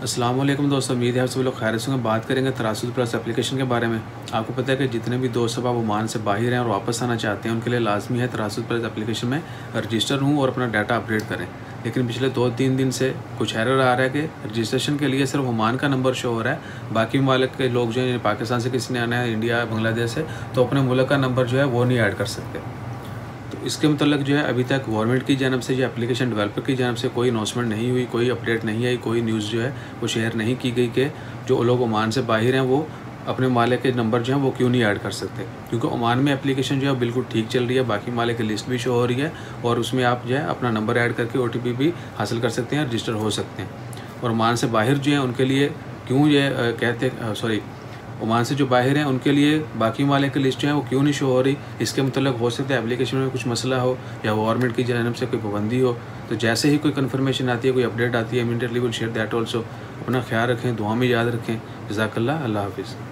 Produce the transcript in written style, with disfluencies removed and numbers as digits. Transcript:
अस्सलाम वालेकुम दोस्तों, उम्मीद है आप सभी लोग खैरियत से होंगे। बात करेंगे तरासुद प्लस एप्लीकेशन के बारे में। आपको पता है कि जितने भी दोस्त अब ओमान से बाहर हैं और वापस आना चाहते हैं उनके लिए लाजमी है तरासुद प्लस एप्लीकेशन में रजिस्टर हूँ और अपना डाटा अपडेट करें। लेकिन पिछले 2-3 दिन से कुछ एरर आ रहा है कि रजिस्ट्रेशन के लिए सिर्फ ओमान का नंबर शो हो रहा है, बाकी ममालिक के लोग जो हैं, पाकिस्तान से किसी ने आना है, इंडिया बांग्लादेश से, तो अपने मुल्क का नंबर जो है वो नहीं ऐड कर सकते। तो इसके मतलब जो है अभी तक गवर्नमेंट की जानब से या एप्लीकेशन डेवलपर की जानब से कोई अनाउंसमेंट नहीं हुई, कोई अपडेट नहीं आई, कोई न्यूज़ जो है वो शेयर नहीं की गई कि जो लोग ओमान से बाहर हैं वो अपने मालिक के नंबर जो हैं वो क्यों नहीं ऐड कर सकते। क्योंकि ओमान में एप्लीकेशन जो है बिल्कुल ठीक चल रही है, बाकी मालिक की लिस्ट भी शो हो रही है और उसमें आप जो है अपना नंबर ऐड करके OTP भी हासिल कर सकते हैं, रजिस्टर हो सकते हैं। और ओमान से बाहर जो हैं उनके लिए क्यों ये ओमान से जो बाहर हैं उनके लिए बाकी मालिक की लिस्ट जो है वो क्यों नहीं शो हो रही, इसके मतलब हो सकता है एप्लीकेशन में कुछ मसला हो या गवर्नमेंट की जानब से कोई पाबंदी हो। तो जैसे ही कोई कंफर्मेशन आती है, कोई अपडेट आती है, immediately will share that also. अपना ख्याल रखें, दुआ में याद रखें। जज़ाकल्लाह, अल्लाह हाफिज़।